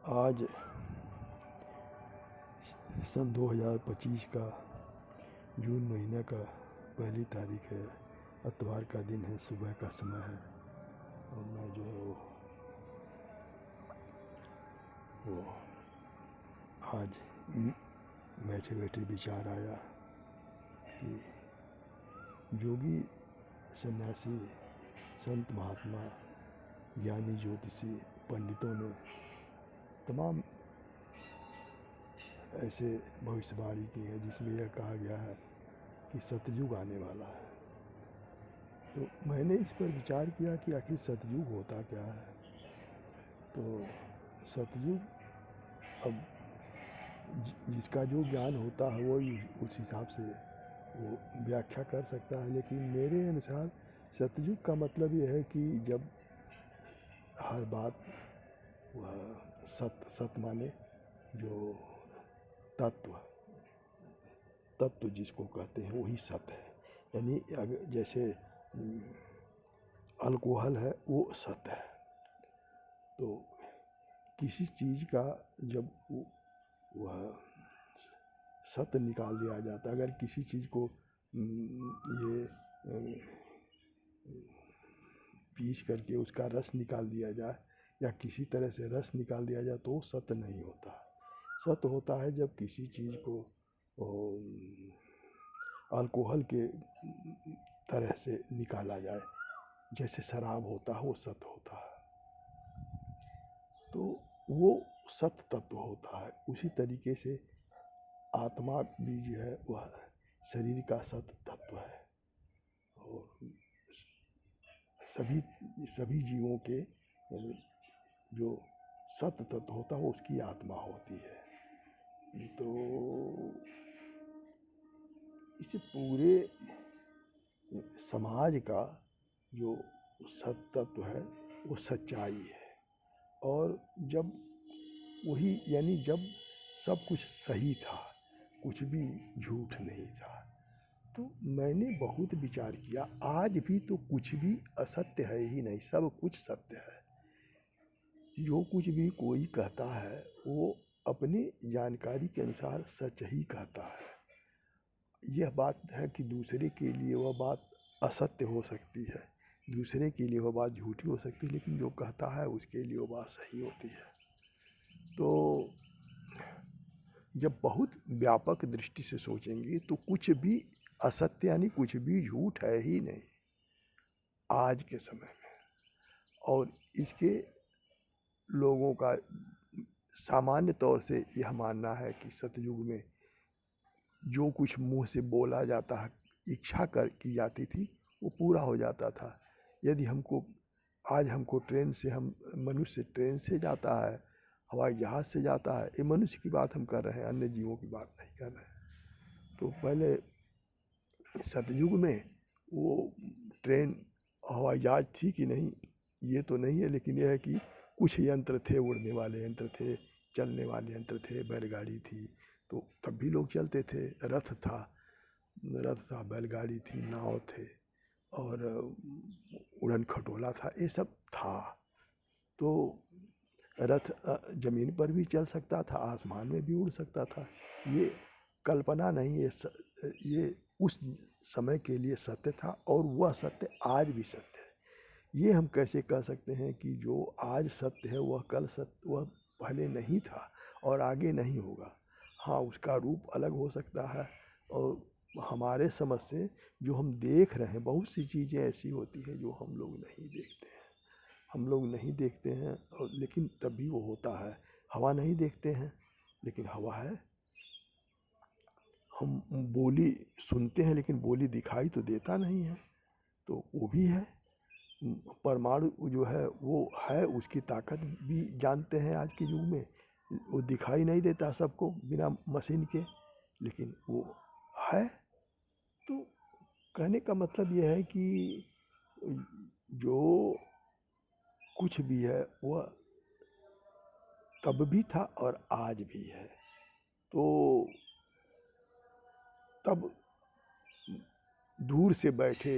आज सन 2025 का जून महीने का पहली तारीख है। इतवार का दिन है, सुबह का समय है और मैं जो है वो आज बैठे बैठे विचार आया कि योगी, सन्यासी, संत, महात्मा, ज्ञानी, ज्योतिषी, पंडितों ने तमाम ऐसे भविष्यवाणी की है जिसमें यह कहा गया है कि सतयुग आने वाला है। तो मैंने इस पर विचार किया कि आखिर सतयुग होता क्या है। तो सतयुग, अब जिसका जो ज्ञान होता है वो उस हिसाब से वो व्याख्या कर सकता है, लेकिन मेरे अनुसार सतयुग का मतलब ये है कि जब हर बात वह सत माने जो तत्व जिसको कहते हैं वही सत्य है। यानी अगर जैसे अल्कोहल है वो सत्य है, तो किसी चीज़ का जब वह सत्य निकाल दिया जाता है, अगर किसी चीज़ को ये पीस करके उसका रस निकाल दिया जाए या किसी तरह से रस निकाल दिया जाए तो वो सत्य नहीं होता। सत्य होता है जब किसी चीज़ को अल्कोहल के तरह से निकाला जाए, जैसे शराब होता है वो सत्य होता है, तो वो सत्य तत्व होता है। उसी तरीके से आत्मा भी जो है वह शरीर का सत्य तत्व है और सभी जीवों के जो सत्य तत्व होता है वो उसकी आत्मा होती है। तो इस पूरे समाज का जो सत्य तत्व है वो सच्चाई है, और जब वही यानी जब सब कुछ सही था, कुछ भी झूठ नहीं था, तो मैंने बहुत विचार किया आज भी तो कुछ भी असत्य है ही नहीं, सब कुछ सत्य है। जो कुछ भी कोई कहता है वो अपनी जानकारी के अनुसार सच ही कहता है। यह बात है कि दूसरे के लिए वह बात असत्य हो सकती है, दूसरे के लिए वह बात झूठी हो सकती है, लेकिन जो कहता है उसके लिए वो बात सही होती है। तो जब बहुत व्यापक दृष्टि से सोचेंगे तो कुछ भी असत्य यानी कुछ भी झूठ है ही नहीं आज के समय में। और इसके लोगों का सामान्य तौर से यह मानना है कि सतयुग में जो कुछ मुंह से बोला जाता है, इच्छा की जाती थी, वो पूरा हो जाता था। यदि आज हमको ट्रेन से, हम मनुष्य ट्रेन से जाता है, हवाई जहाज़ से जाता है, ये मनुष्य की बात हम कर रहे हैं, अन्य जीवों की बात नहीं कर रहे हैं। तो पहले सतयुग में वो ट्रेन हवाई जहाज थी कि नहीं ये तो नहीं है, लेकिन यह है कि कुछ यंत्र थे, उड़ने वाले यंत्र थे, चलने वाले यंत्र थे, बैलगाड़ी थी, तो तब भी लोग चलते थे। रथ था, बैलगाड़ी थी, नाव थे और उड़न खटोला था, ये सब था। तो रथ जमीन पर भी चल सकता था, आसमान में भी उड़ सकता था। ये कल्पना नहीं, ये उस समय के लिए सत्य था और वह सत्य आज भी सत्य है। ये हम कैसे कह सकते हैं कि जो आज सत्य है वह कल सत्य, वह पहले नहीं था और आगे नहीं होगा। हाँ, उसका रूप अलग हो सकता है और हमारे समझ से जो हम देख रहे हैं, बहुत सी चीज़ें ऐसी होती हैं जो हम लोग नहीं देखते हैं और लेकिन तब भी वो होता है। हवा नहीं देखते हैं लेकिन हवा है। हम बोली सुनते हैं लेकिन बोली दिखाई तो देता नहीं है, तो वो भी है। परमाणु जो है वो है, उसकी ताकत भी जानते हैं आज के युग में। वो दिखाई नहीं देता सबको बिना मशीन के, लेकिन वो है। तो कहने का मतलब यह है कि जो कुछ भी है वह तब भी था और आज भी है। तो तब दूर से बैठे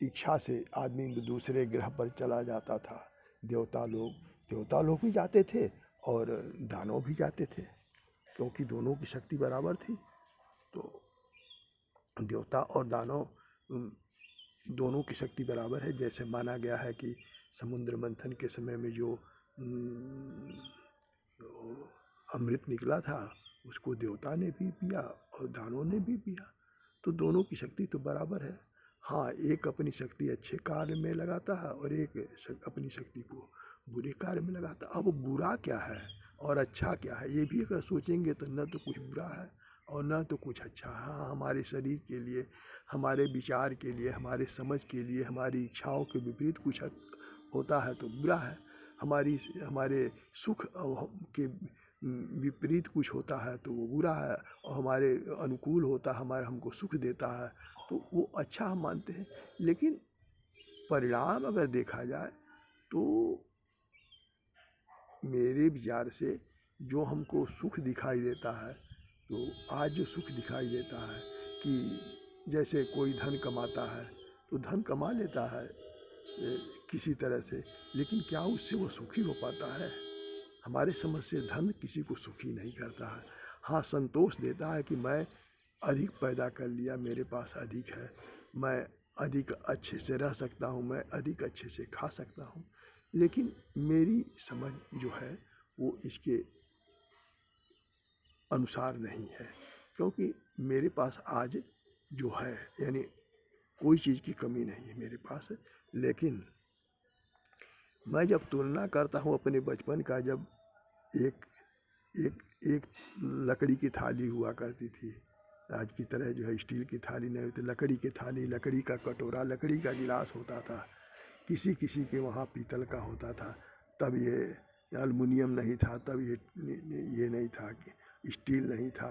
इच्छा से आदमी दूसरे ग्रह पर चला जाता था। देवता लोग भी जाते थे और दानव भी जाते थे, क्योंकि दोनों की शक्ति बराबर थी। तो देवता और दानव दोनों की शक्ति बराबर है। जैसे माना गया है कि समुद्र मंथन के समय में जो अमृत निकला था उसको देवता ने भी पिया और दानवों ने भी पिया, तो दोनों की शक्ति तो बराबर है। हाँ, एक अपनी शक्ति अच्छे कार्य में लगाता है और एक अपनी शक्ति को बुरे कार्य में लगाता है। अब बुरा क्या है और अच्छा क्या है, ये भी अगर सोचेंगे तो न तो कुछ बुरा है और न तो कुछ अच्छा है। हाँ, हमारे शरीर के लिए, हमारे विचार के लिए, हमारे समझ के लिए, हमारी इच्छाओं के विपरीत कुछ होता है तो बुरा है। हमारे सुख के विपरीत कुछ होता है तो वो बुरा है, और हमारे अनुकूल होता है, हमारा हमको सुख देता है तो वो अच्छा हम मानते हैं। लेकिन परिणाम अगर देखा जाए तो मेरे विचार से जो हमको सुख दिखाई देता है, तो आज जो सुख दिखाई देता है कि जैसे कोई धन कमाता है तो धन कमा लेता है किसी तरह से, लेकिन क्या उससे वो सुखी हो पाता है? हमारे समझ से धन किसी को सुखी नहीं करता है। हाँ, संतोष देता है कि मैं अधिक पैदा कर लिया, मेरे पास अधिक है, मैं अधिक अच्छे से रह सकता हूँ, मैं अधिक अच्छे से खा सकता हूँ। लेकिन मेरी समझ जो है वो इसके अनुसार नहीं है, क्योंकि मेरे पास आज जो है यानी कोई चीज़ की कमी नहीं है मेरे पास। लेकिन मैं जब तुलना करता हूँ अपने बचपन का, जब एक एक एक लकड़ी की थाली हुआ करती थी, आज की तरह जो है स्टील की थाली नहीं होती, लकड़ी की थाली, लकड़ी का कटोरा, लकड़ी का गिलास होता था। किसी किसी के वहाँ पीतल का होता था, तब ये एल्युमिनियम नहीं था, तब ये नहीं था कि स्टील नहीं था,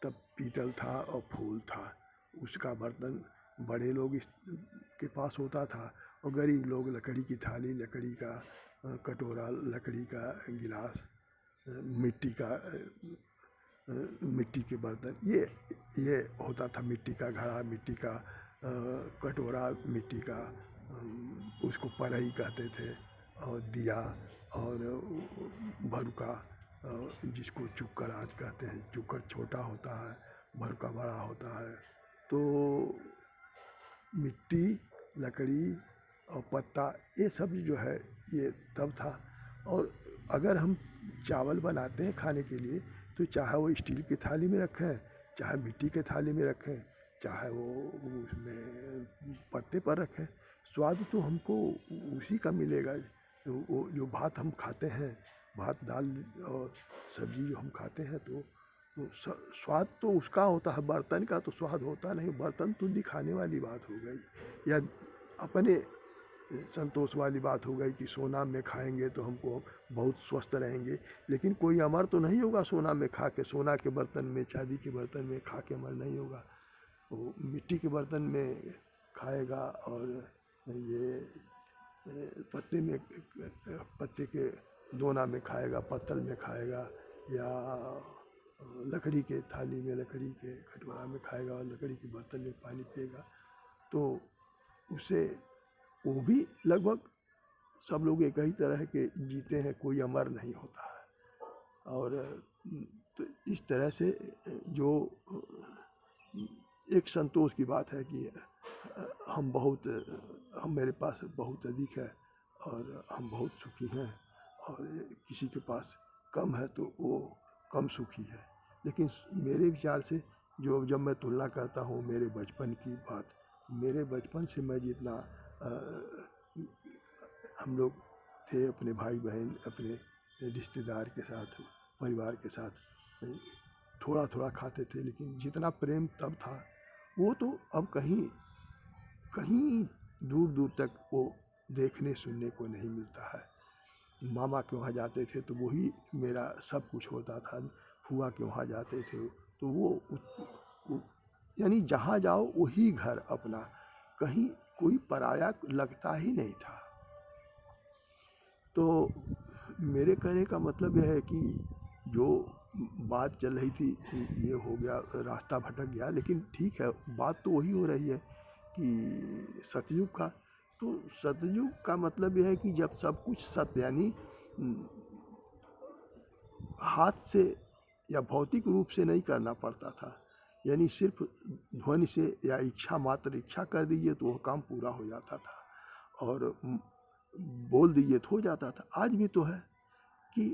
तब पीतल था और फूल था। उसका बर्तन बड़े लोग के पास होता था और गरीब लोग लकड़ी की थाली, लकड़ी का कटोरा, लकड़ी का गिलास, मिट्टी के बर्तन, ये होता था। मिट्टी का घड़ा, मिट्टी का कटोरा, मिट्टी का उसको परई कहते थे, और दिया, और भरुका, जिसको चुक्कड़ आज कहते हैं। चुक्कड़ छोटा होता है, भरुका बड़ा होता है। तो मिट्टी, लकड़ी और पत्ता, ये सब जो है ये तब था। और अगर हम चावल बनाते हैं खाने के लिए तो चाहे वो स्टील की थाली में रखें, चाहे मिट्टी के थाली में रखें, चाहे वो उसमें पत्ते पर रखें, स्वाद तो हमको उसी का मिलेगा। वो जो भात हम खाते हैं, भात दाल और सब्जी जो हम खाते हैं, तो स्वाद तो उसका होता है, बर्तन का तो स्वाद होता नहीं। बर्तन तो दिखाने वाली बात हो गई, या अपने संतोष वाली बात हो गई कि सोना में खाएंगे तो हमको बहुत स्वस्थ रहेंगे। लेकिन कोई अमर तो नहीं होगा सोना में खा के, सोना के बर्तन में, चांदी के बर्तन में खा के अमर नहीं होगा। वो मिट्टी के बर्तन में खाएगा, और ये पत्ते के दोना में खाएगा, पत्तल में खाएगा, या लकड़ी के थाली में, लकड़ी के कटोरा में खाएगा, और लकड़ी के बर्तन में पानी पिएगा, तो उसे वो भी लगभग सब लोग एक ही तरह के जीते हैं, कोई अमर नहीं होता है। और तो इस तरह से जो एक संतोष की बात है कि हम मेरे पास बहुत अधिक है और हम बहुत सुखी हैं, और किसी के पास कम है तो वो कम सुखी है। लेकिन मेरे विचार से जब मैं तुलना करता हूँ मेरे बचपन की बात, मेरे बचपन से मैं जितना हम लोग थे अपने भाई बहन, अपने रिश्तेदार के साथ, परिवार के साथ थोड़ा थोड़ा खाते थे, लेकिन जितना प्रेम तब था वो तो अब कहीं दूर दूर तक वो देखने सुनने को नहीं मिलता है। मामा के वहाँ जाते थे तो वही मेरा सब कुछ होता था, फूआ के वहाँ जाते थे तो वो यानी जहाँ जाओ वही घर अपना, कहीं कोई पराया लगता ही नहीं था। तो मेरे कहने का मतलब यह है कि जो बात चल रही थी ये हो गया, रास्ता भटक गया, लेकिन ठीक है, बात तो वही हो रही है कि सतयुग का। तो सतयुग का मतलब यह है कि जब सब कुछ सत्य, यानी हाथ से या भौतिक रूप से नहीं करना पड़ता था, यानी सिर्फ ध्वनि से या इच्छा मात्र इच्छा कर दीजिए तो वह काम पूरा हो जाता था, और बोल दीजिए तो हो जाता था। आज भी तो है कि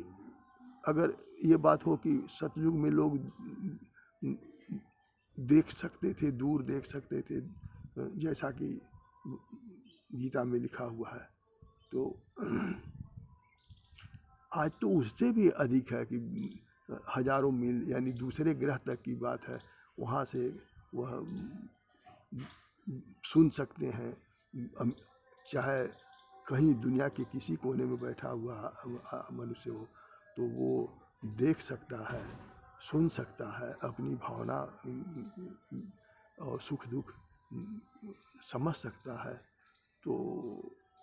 अगर ये बात हो कि सतयुग में लोग देख सकते थे, दूर देख सकते थे, जैसा कि गीता में लिखा हुआ है, तो आज तो उससे भी अधिक है कि हजारों मील यानी दूसरे ग्रह तक की बात है, वहाँ से वह सुन सकते हैं। चाहे कहीं दुनिया के किसी कोने में बैठा हुआ मनुष्य हो तो वो देख सकता है, सुन सकता है, अपनी भावना और सुख दुख समझ सकता है। तो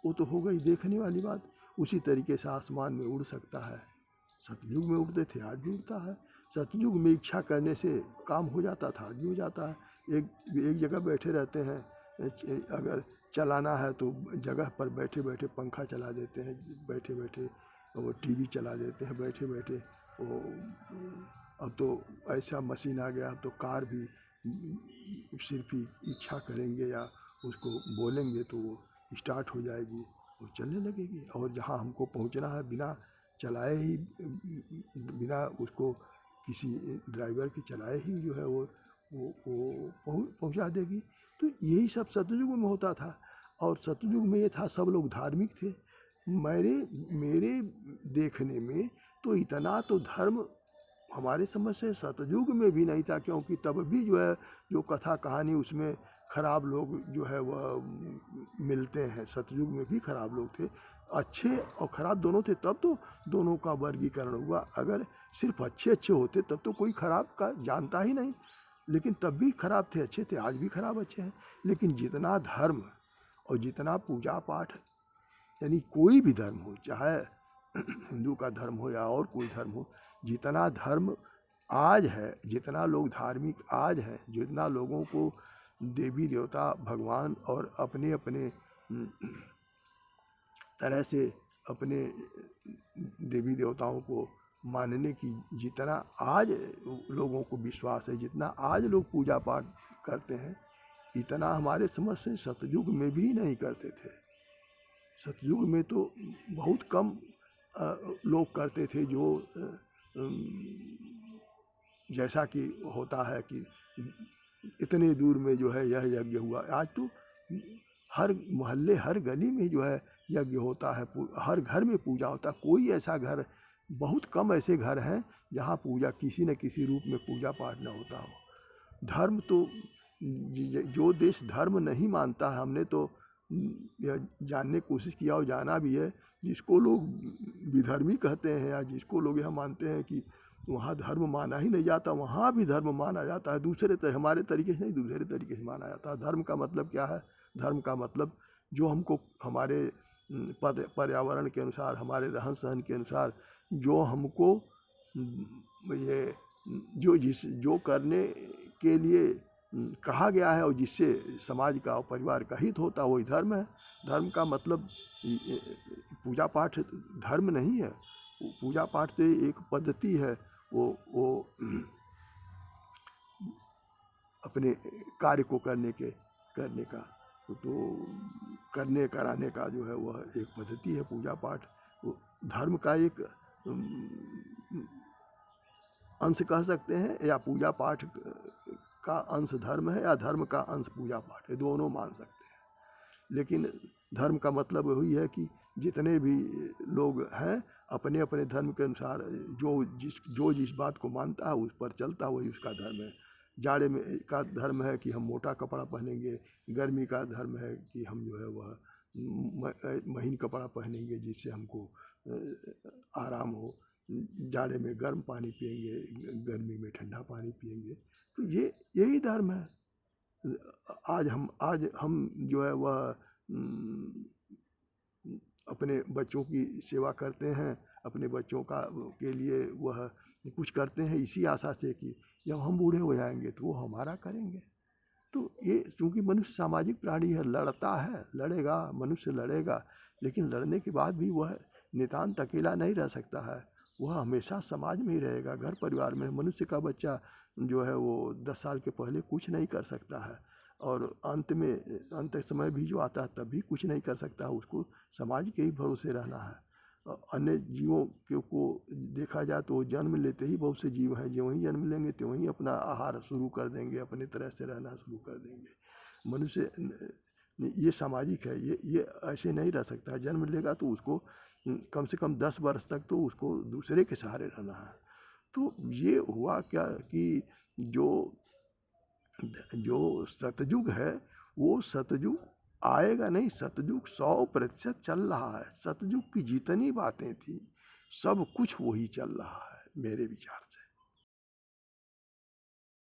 वो तो हो गई देखने वाली बात। उसी तरीके से आसमान में उड़ सकता है, सतयुग में उड़ते थे, आज भी उड़ता है। सतयुग में इच्छा करने से काम हो जाता था, आज भी हो जाता है। एक जगह बैठे रहते हैं, अगर चलाना है तो जगह पर बैठे बैठे पंखा चला देते हैं, बैठे बैठे वो टीवी चला देते हैं, बैठे बैठे वो। अब तो ऐसा मशीन आ गया, अब तो कार भी सिर्फ ही इच्छा करेंगे या उसको बोलेंगे तो वो स्टार्ट हो जाएगी, वो चलने लगेगी। और जहाँ हमको पहुँचना है बिना चलाए ही, बिना उसको किसी ड्राइवर के चलाए ही जो है वो पहुँचा देगी। तो यही सब सतयुग में होता था। और सतयुग में ये था, सब लोग धार्मिक थे। मेरे देखने में तो इतना तो धर्म हमारे समझ से सतयुग में भी नहीं था, क्योंकि तब भी जो है जो कथा कहानी उसमें खराब लोग जो है वह मिलते हैं। सतयुग में भी खराब लोग थे, अच्छे और खराब दोनों थे, तब तो दोनों का वर्गीकरण हुआ। अगर सिर्फ अच्छे अच्छे होते तब तो कोई खराब का जानता ही नहीं, लेकिन तब भी खराब थे, अच्छे थे, आज भी खराब अच्छे हैं। लेकिन जितना धर्म और जितना पूजा पाठ, यानी कोई भी धर्म हो, चाहे हिंदू का धर्म हो या और कोई धर्म हो, जितना धर्म आज है, जितना लोग धार्मिक आज हैं, जितना लोगों को देवी देवता भगवान और अपने अपने तरह से अपने देवी देवताओं को मानने की जितना आज लोगों को विश्वास है, जितना आज लोग पूजा पाठ करते हैं, इतना हमारे समझ से सतयुग में भी नहीं करते थे। सतयुग में तो बहुत कम लोग करते थे, जो जैसा कि होता है कि इतने दूर में जो है यह यज्ञ हुआ। आज तो हर मोहल्ले हर गली में जो है यज्ञ होता है, हर घर में पूजा होता है। कोई ऐसा घर, बहुत कम ऐसे घर हैं जहाँ पूजा किसी न किसी रूप में पूजा पाठ न होता हो। धर्म तो जो देश धर्म नहीं मानता है, हमने तो यह जानने की कोशिश किया और जाना भी है, जिसको लोग विधर्मी कहते हैं या जिसको लोग यह मानते हैं कि वहाँ धर्म माना ही नहीं जाता, वहाँ भी धर्म माना जाता है, दूसरे हमारे तरीके से नहीं, दूसरे तरीके से माना जाता है। धर्म का मतलब क्या है? धर्म का मतलब जो हमको हमारे पर्यावरण के अनुसार, हमारे रहन सहन के अनुसार, जो हमको ये जो करने के लिए कहा गया है और जिससे समाज का और परिवार का हित होता है, वही धर्म है। धर्म का मतलब पूजा पाठ धर्म नहीं है। पूजा पाठ तो एक पद्धति है, वो अपने कार्य को करने का तो करने कराने का जो है वह एक पद्धति है पूजा पाठ। धर्म का एक अंश कह सकते हैं, या पूजा पाठ का अंश धर्म है या धर्म का अंश पूजा पाठ है, दोनों मान सकते हैं। लेकिन धर्म का मतलब वही है कि जितने भी लोग हैं अपने अपने धर्म के अनुसार जो जिस बात को मानता है उस पर चलता, वही उसका धर्म है। जाड़े में का धर्म है कि हम मोटा कपड़ा पहनेंगे, गर्मी का धर्म है कि हम जो है वह महीन कपड़ा पहनेंगे जिससे हमको आराम हो। जाड़े में गर्म पानी पिएंगे, गर्मी में ठंडा पानी पिएंगे। तो यही धर्म है। आज हम जो है वह अपने बच्चों की सेवा करते हैं, अपने बच्चों के लिए वह कुछ करते हैं इसी आशा से कि जब हम बूढ़े हो जाएंगे तो वो हमारा करेंगे। तो ये चूँकि मनुष्य सामाजिक प्राणी है, लड़ता है, लड़ेगा, मनुष्य लड़ेगा, लेकिन लड़ने के बाद भी वह नितांत अकेला नहीं रह सकता है। वह हमेशा समाज में ही रहेगा, घर परिवार में। मनुष्य का बच्चा जो है वो 10 साल के पहले कुछ नहीं कर सकता है, और अंत समय भी जो आता है तब भी कुछ नहीं कर सकता है। उसको समाज के ही भरोसे रहना है। अन्य जीवों को देखा जाए तो जन्म लेते ही बहुत से जीव हैं, जो ही जन्म लेंगे त्यों ही अपना आहार शुरू कर देंगे, अपने तरह से रहना शुरू कर देंगे। मनुष्य ये सामाजिक है, ये ऐसे नहीं रह सकता है। जन्म लेगा तो उसको कम से कम 10 वर्ष तक तो उसको दूसरे के सहारे रहना है। तो ये हुआ क्या कि जो जो सतयुग है वो सतयुग आएगा नहीं, सतयुग 100% चल रहा है। सतयुग की जितनी बातें थी सब कुछ वही चल रहा है मेरे विचार से।